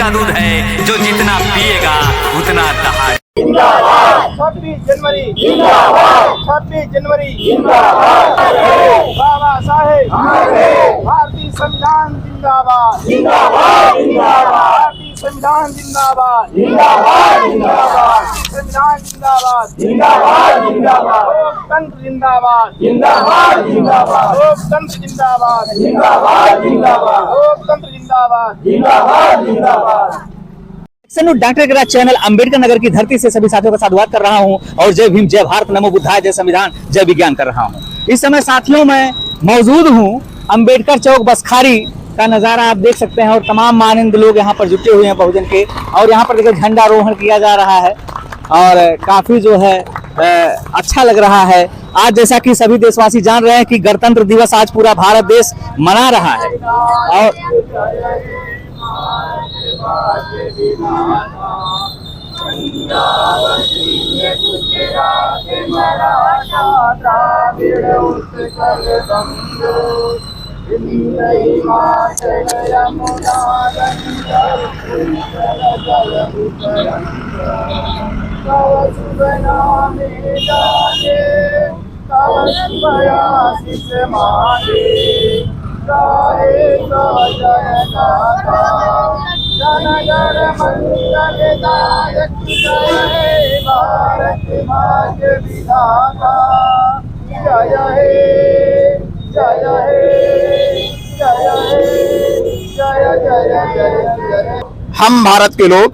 का दूध है जो जितना पिएगा उतना दहाड़े। 26 जनवरी 26 जनवरी बाबा साहेब भारतीय संविधान जिंदाबाद भारतीय संविधान जिंदाबाद संविधान जिंदाबाद लोकतंत्र जिंदाबाद लोकतंत्र जिंदाबाद। डॉक्टर गिरा चैनल अंबेडकर नगर की धरती से सभी साथियों का साधुवाद कर रहा हूं और जय भीम, जय भारत, नमो बुद्धाय, जय संविधान, जय विज्ञान कर रहा हूं। इस समय साथियों मैं मौजूद हूं अंबेडकर चौक बसखारी का नजारा आप देख सकते हैं और तमाम मानंद लोग यहां पर जुटे हुए हैं बहुजन के, और यहां पर देखिए झंडारोहण किया जा रहा है और काफी जो है अच्छा लग रहा है। आज जैसा कि सभी देशवासी जान रहे हैं कि गणतंत्र दिवस आज पूरा भारत देश मना रहा है और जन गण मंगलदायक जय भारत भाग्य विधाता जय हे जय हे जय हे जय जय जय जय। हम भारत के लोग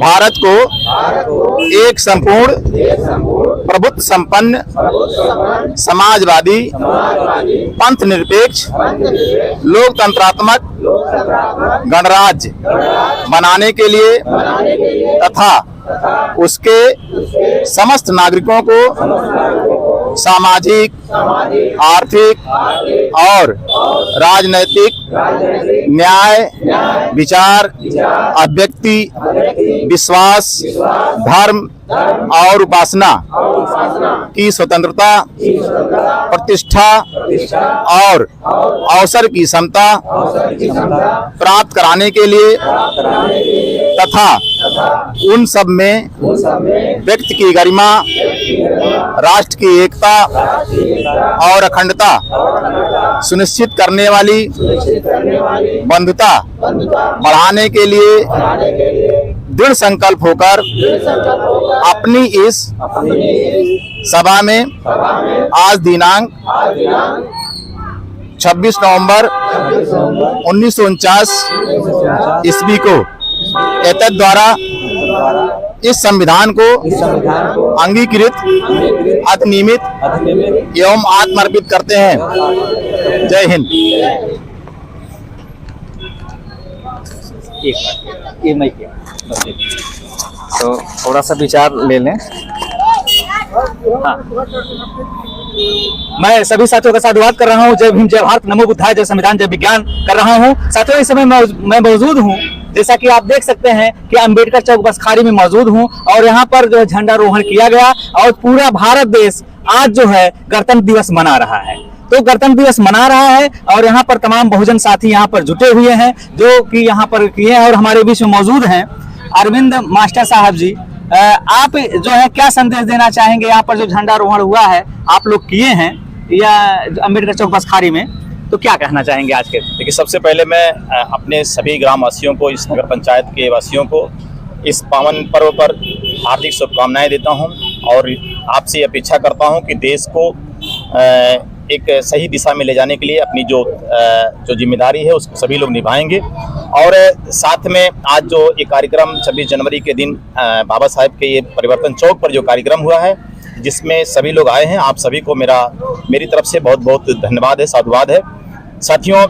भारत को एक संपूर्ण प्रभुत्व संपन्न समाजवादी पंथ निरपेक्ष लोकतंत्रात्मक गणराज्य बनाने के लिए तथा उसके समस्त नागरिकों को सामाजिक, आर्थिक और राजनैतिक न्याय, विचार, अभिव्यक्ति, विश्वास, धर्म और उपासना की स्वतंत्रता, प्रतिष्ठा और अवसर की समता प्राप्त कराने के लिए तथा उन सब में व्यक्ति की गरिमा, राष्ट्र की एकता और अखंडता सुनिश्चित करने वाली बंधुता बढ़ाने के लिए दृढ़ संकल्प होकर अपनी इस सभा में आज दिनांक 26 नवंबर 1949 ईस्वी को एतद द्वारा इस संविधान को अंगीकृत, अधिनियमित एवं आत्मर्पित करते हैं। जय हिंद। तो थोड़ा सा विचार ले लें। हाँ, मैं सभी साथियों का साधुवाद कर रहा हूँ। जय भीम, जय भारत, नमो बुद्धाय, जय संविधान, जय विज्ञान कर रहा हूँ। साथियों इस समय मैं मौजूद हूँ, जैसा कि आप देख सकते हैं कि अंबेडकर चौक बसखारी में मौजूद हूँ और यहाँ पर जो है झंडारोहण किया गया और पूरा भारत देश आज जो है गणतंत्र दिवस मना रहा है। तो गणतंत्र दिवस मना रहा है और यहाँ पर तमाम बहुजन साथी यहाँ पर जुटे हुए हैं जो कि यहाँ पर किए हैं और हमारे बीच में मौजूद हैं अरविंद मास्टर साहब जी। आप जो है क्या संदेश देना चाहेंगे? यहाँ पर जो झंडारोहण हुआ है आप लोग किए हैं या अंबेडकर चौक बसखारी में, तो क्या कहना चाहेंगे आज के? देखिए, सबसे पहले मैं अपने सभी ग्रामवासियों को, इस नगर पंचायत के वासियों को इस पावन पर्व पर हार्दिक शुभकामनाएं देता हूं और आपसे अपेक्षा करता हूं कि देश को एक सही दिशा में ले जाने के लिए अपनी जो जिम्मेदारी है उसको सभी लोग निभाएंगे। और साथ में आज जो ये कार्यक्रम 26 जनवरी के दिन बाबा साहेब के ये परिवर्तन चौक पर जो कार्यक्रम हुआ है, जिसमें सभी लोग आए हैं, आप सभी को मेरी तरफ से बहुत बहुत धन्यवाद है, साधुवाद है। साथियों,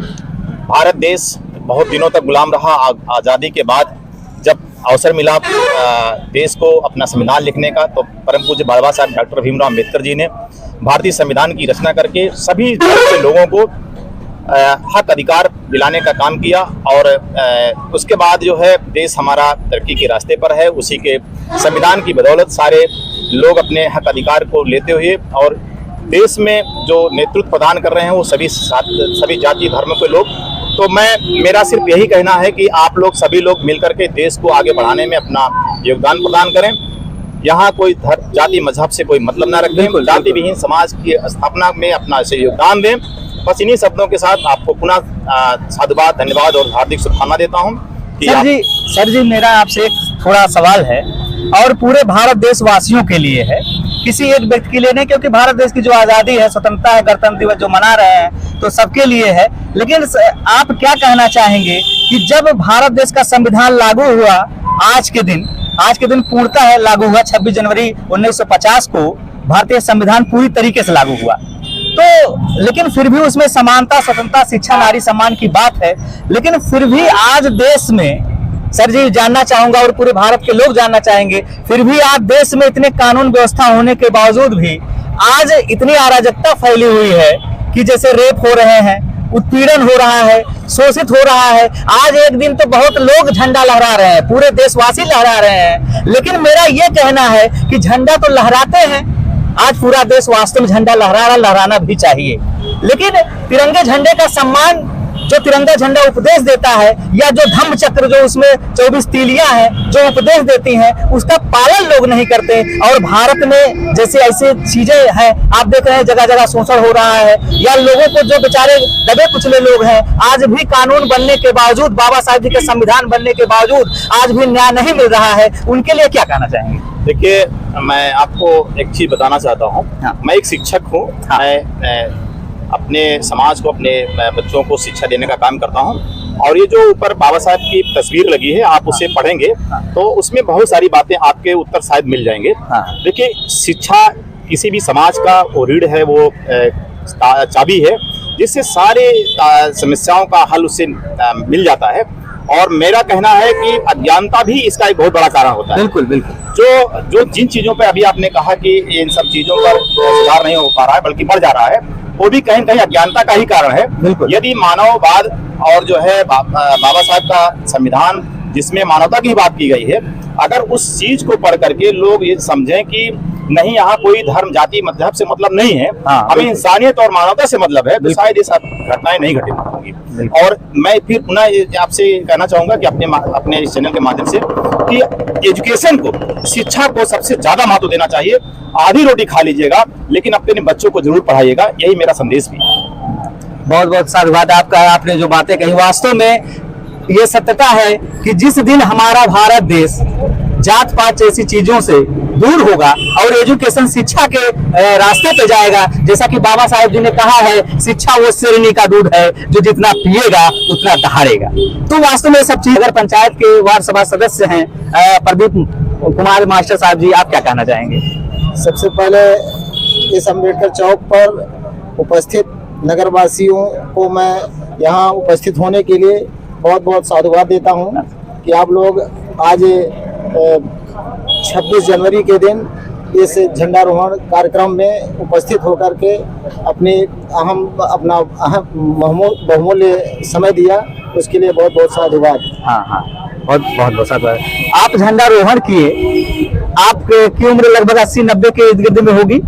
भारत देश बहुत दिनों तक गुलाम रहा। आज़ादी के बाद जब अवसर मिला देश को अपना संविधान लिखने का, तो परम पूज्य बाबा साहब डॉक्टर भीमराव अम्बेडकर जी ने भारतीय संविधान की रचना करके सभी धर्म के लोगों को हक अधिकार दिलाने का काम किया और उसके बाद जो है देश हमारा तरक्की के रास्ते पर है। उसी के संविधान की बदौलत सारे लोग अपने हक अधिकार को लेते हुए और देश में जो नेतृत्व प्रदान कर रहे हैं वो सभी जाति धर्म के लोग तो मेरा सिर्फ यही कहना है कि आप लोग सभी लोग मिलकर के देश को आगे बढ़ाने में अपना योगदान प्रदान करें। यहाँ कोई जाति मजहब से कोई मतलब ना रखें, जाति विहीन समाज की स्थापना में अपना से योगदान दें। बस इन्हीं शब्दों के साथ आपको पुनः साधुवाद, धन्यवाद और हार्दिक शुभकामना देता हूँ। सर जी मेरा आपसे एक थोड़ा सवाल है और पूरे भारत देशवासियों के लिए है, किसी एक व्यक्ति के लिए नहीं, क्योंकि भारत देश की जो आज़ादी है, स्वतंत्रता है, गणतंत्र दिवस जो मना रहे हैं तो सबके लिए है। लेकिन आप क्या कहना चाहेंगे कि जब भारत देश का संविधान लागू हुआ, आज के दिन पूर्णतः है लागू हुआ 26 जनवरी 1950 को भारतीय संविधान पूरी तरीके से लागू हुआ, तो लेकिन फिर भी उसमें समानता, स्वतंत्रता, शिक्षा, नारी सम्मान की बात है। लेकिन फिर भी आज देश में, सर जी जानना चाहूंगा और पूरे भारत के लोग जानना चाहेंगे, फिर भी आज देश में इतने कानून व्यवस्था होने के बावजूद भी आज इतनी अराजकता फैली हुई है कि जैसे रेप हो रहे हैं, उत्पीड़न हो रहा है, शोषित हो रहा है। आज एक दिन तो बहुत लोग झंडा लहरा रहे हैं, पूरे देशवासी लहरा रहे हैं, लेकिन मेरा ये कहना है कि झंडा तो लहराते हैं, आज पूरा देश वास्तव में झंडा लहराना भी चाहिए, लेकिन तिरंगे झंडे का सम्मान जो तिरंगा झंडा उपदेश देता है, या जो धम्म चक्र जो उसमें 24 तीलियां हैं जो उपदेश देती हैं, उसका पालन लोग नहीं करते। और भारत में जैसे ऐसे चीजें हैं, आप देख रहे हैं जगह जगह शोषण हो रहा है, या लोगों को जो बेचारे दबे कुचले लोग हैं, आज भी कानून बनने के बावजूद, बाबा साहब जी के संविधान बनने के बावजूद आज भी न्याय नहीं मिल रहा है, उनके लिए क्या कहना चाहेंगे? देखिए, मैं आपको एक चीज बताना चाहता हूँ। मैं एक शिक्षक हूँ। मैं अपने समाज को, अपने बच्चों को शिक्षा देने का काम करता हूं, और ये जो ऊपर बाबा साहब की तस्वीर लगी है, आप उसे पढ़ेंगे तो उसमें बहुत सारी बातें आपके उत्तर शायद मिल जाएंगे। देखिए, शिक्षा किसी भी समाज का वो रीढ़ है, वो चाबी है जिससे सारे समस्याओं का हल उससे मिल जाता है। और मेरा कहना है कि अज्ञानता भी इसका एक बहुत बड़ा कारण होता है। बिल्कुल बिल्कुल। जो जिन चीजों पे अभी आपने कहा कि इन सब चीजों पर सुधार नहीं हो पा रहा है बल्कि बढ़ जा रहा है, वो भी कहीं कहीं अज्ञानता का ही कारण है। यदि मानववाद और जो है बाबा साहब का संविधान जिसमें मानवता की बात की गई है, अगर उस चीज को पढ़ करके लोग ये समझें कि नहीं, यहाँ कोई धर्म, जाति, मजहब से मतलब नहीं है, हमें इंसानियत और मानवता से मतलब है, तो शायद ये सब घटनाएं नहीं घटित होंगी। और मैं फिर पुनः आपसे कहना चाहूंगा कि अपने इस चैनल के माध्यम से कि एजुकेशन को, शिक्षा को सबसे ज्यादा महत्व देना चाहिए। आधी रोटी खा लीजिएगा, लेकिन अपने बच्चों को जरूर पढ़ाइएगा, यही मेरा संदेश भी। बहुत बहुत साधुवाद आपका। आपने जो बातें कही, वास्तव में ये सत्यता है कि जिस दिन हमारा भारत देश जात पात जैसी चीजों से दूर होगा और एजुकेशन, शिक्षा के रास्ते पे जाएगा, जैसा कि बाबा साहेब जी ने कहा है, शिक्षा वो शेरनी का दूध है जो जितना पिएगा उतना दहाड़ेगा। तो वास्तव में सब चीज, अगर पंचायत के वार्ड सभा सदस्य हैं प्रदीप कुमार मास्टर साहब जी, आप क्या कहना चाहेंगे? सबसे पहले इस अम्बेडकर चौक पर उपस्थित नगरवासियों को मैं यहाँ उपस्थित होने के लिए बहुत बहुत साधुवाद देता हूँ कि आप लोग आज 26 जनवरी के दिन इस झंडारोहण कार्यक्रम में उपस्थित होकर के अपना बहुमूल्य समय दिया, उसके लिए बहुत बहुत साधुवाद। बहुत बहुत साधुवाद। आप झंडारोहण किए, आपकी उम्र लगभग 80-90 के इर्द गिर्द में होगी?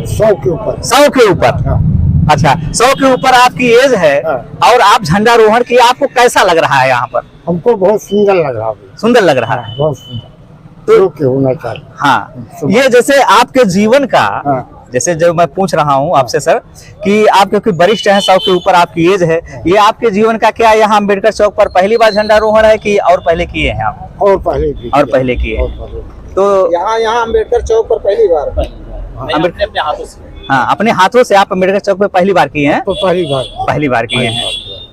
100 के ऊपर। 100 के ऊपर? अच्छा, 100 के ऊपर आपकी एज है और आप झंडारोहण किए, आपको कैसा लग रहा है यहाँ पर? हमको बहुत सुंदर लग रहा है। सुंदर लग रहा है, बहुत सुंदर, तो होना चाहिए। हाँ, ये जैसे आपके जीवन का, जैसे जो मैं पूछ रहा हूँ आपसे सर कि आप क्योंकि वरिष्ठ हैं, 100 के ऊपर आपकी एज है, ये आपके जीवन का क्या यहाँ अम्बेडकर चौक पर पहली बार झंडारोहण है कि और पहले किए हैं आप? और पहले किए। तो यहाँ अम्बेडकर चौक पर पहली बार अपने हाथों से। हाँ, अपने हाथों से आप अम्बेडकर चौक पे पहली बार किए हैं? तो पहली बार किए हैं।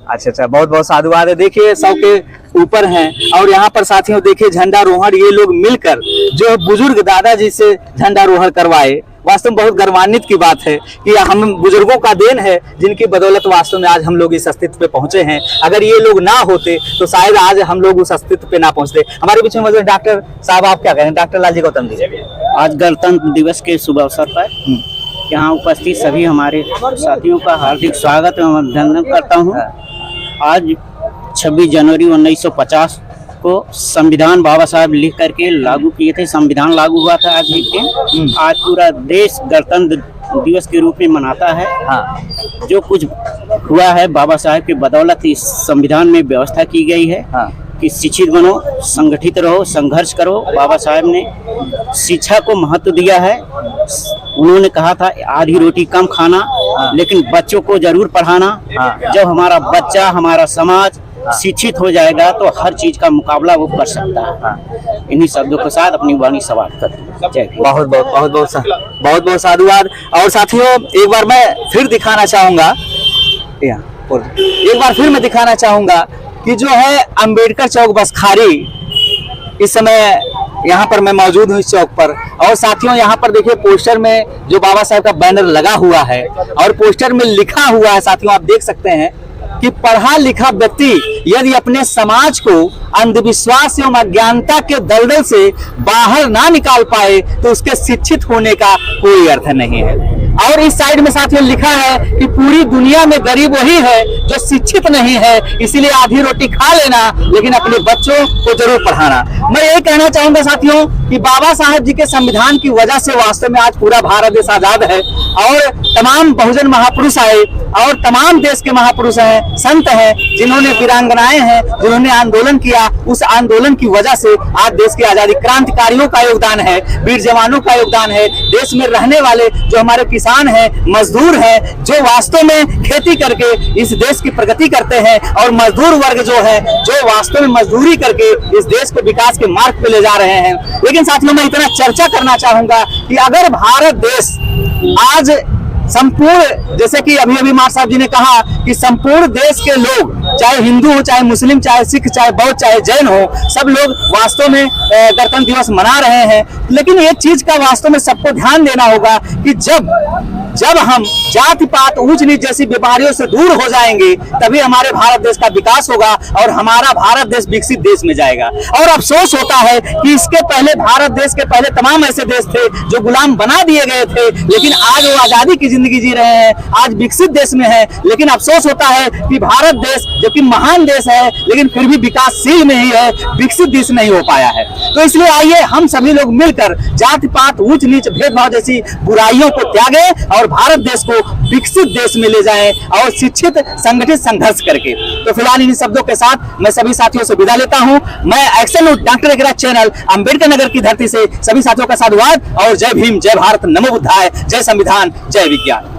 अच्छा, बहुत बहुत साधुवाद है। देखिए, 100 के ऊपर हैं और यहाँ पर साथियों देखिए झंडारोहण ये लोग मिलकर जो बुजुर्ग दादाजी से झंडारोहण करवाए, वास्तव में बहुत गर्वान्वित की बात है कि हम बुजुर्गों का देन है जिनकी बदौलत वास्तव में आज हम लोग इस अस्तित्व पे पहुंचे हैं। अगर ये लोग ना होते तो शायद आज हम लोग उस अस्तित्व पे ना पहुंचते। हमारे बीच में मौजूद डॉक्टर साहब, आप क्या कहें? डॉक्टर लालजी गौतम जी, आज गणतंत्र दिवस के शुभ अवसर पर यहाँ उपस्थित सभी हमारे साथियों का हार्दिक स्वागत एवं अभिनंदन करता हूँ। आज 26 जनवरी 1950 को संविधान बाबा साहब लिख करके लागू किए थे। संविधान लागू हुआ था आज एक दिन। आज पूरा देश गणतंत्र दिवस के रूप में मनाता है। जो कुछ हुआ है, बाबा साहेब की बदौलत इस संविधान में व्यवस्था की गई है कि शिक्षित बनो, संगठित रहो, संघर्ष करो। बाबा साहेब ने शिक्षा को महत्व दिया है। उन्होंने कहा था आधी रोटी कम खाना, लेकिन बच्चों को जरूर पढ़ाना। जब हमारा बच्चा, हमारा समाज शिक्षित हो जाएगा तो हर चीज का मुकाबला वो कर सकता है। इन्हीं शब्दों के साथ अपनी वाणी समाप्त करती हूँ। जय हिंद। बहुत बहुत साधुवाद। और साथियों, एक बार मैं फिर दिखाना चाहूंगा, कि जो है अंबेडकर चौक बसखारी, इस समय यहाँ पर मैं मौजूद हूँ इस चौक पर। और साथियों, यहाँ पर देखिए पोस्टर में जो बाबा साहब का बैनर लगा हुआ है और पोस्टर में लिखा हुआ है, साथियों आप देख सकते हैं कि पढ़ा लिखा व्यक्ति यदि अपने समाज को अंधविश्वास एवं अज्ञानता के दलदल से बाहर ना निकाल पाए तो उसके शिक्षित होने का कोई अर्थ नहीं है। और इस साइड में साथियों लिखा है कि पूरी दुनिया में गरीब वही है जो शिक्षित नहीं है, इसीलिए आधी रोटी खा लेना लेकिन अपने बच्चों को जरूर पढ़ाना। मैं ये कहना चाहूंगा साथियों कि बाबा साहब जी के संविधान की वजह से वास्तव में आज पूरा भारत देश आजाद है और तमाम बहुजन महापुरुष आए और तमाम देश के महापुरुष हैं, संत हैं, जिन्होंने वीरांगनाएं हैं, जिन्होंने आंदोलन किया। उस आंदोलन की वजह से आज देश की आजादी, क्रांतिकारियों का योगदान है, वीर जवानों का योगदान है, देश में रहने वाले जो हमारे किसान हैं, मजदूर हैं, जो वास्तव में खेती करके इस देश की प्रगति करते हैं, और मजदूर वर्ग जो है जो वास्तव में मजदूरी करके इस देश को विकास के मार्ग पे ले जा रहे हैं। लेकिन साथियों, मैं इतना चर्चा करना चाहूंगा कि अगर भारत देश आज संपूर्ण, जैसे कि अभी अभी मार साहब जी ने कहा कि संपूर्ण देश के लोग, चाहे हिंदू हो, चाहे मुस्लिम, चाहे सिख, चाहे बौद्ध, चाहे जैन हो, सब लोग वास्तव में गणतंत्र दिवस मना रहे हैं। लेकिन एक चीज का वास्तव में सबको ध्यान देना होगा कि जब हम जाति पात, ऊंच नीच जैसी बीमारियों से दूर हो जाएंगे तभी हमारे भारत देश का विकास होगा और हमारा भारत देश विकसित देश में जाएगा। और अफसोस होता है कि इसके पहले, भारत देश के पहले तमाम ऐसे देश थे जो गुलाम बना दिए गए थे, लेकिन आज वो आजादी की जिंदगी जी रहे हैं, आज विकसित देश में है। लेकिन अफसोस होता है कि भारत देश जो कि महान देश है लेकिन फिर भी विकासशील में ही है, विकसित देश नहीं हो पाया है। तो इसलिए आइए हम सभी लोग मिलकर जाति पात, ऊंच नीच, भेदभाव जैसी बुराइयों को त्यागें और भारत देश को विकसित देश में ले जाएं और शिक्षित, संगठित, संघर्ष करके। तो फिलहाल इन शब्दों के साथ मैं सभी साथियों से विदा लेता हूं। मैं action news doctor Agra channel Ambedkar Nagar की धरती से सभी साथियों का साधुवाद और जय भीम, जय भारत, नमो बुद्धाय, जय संविधान, जय विज्ञान।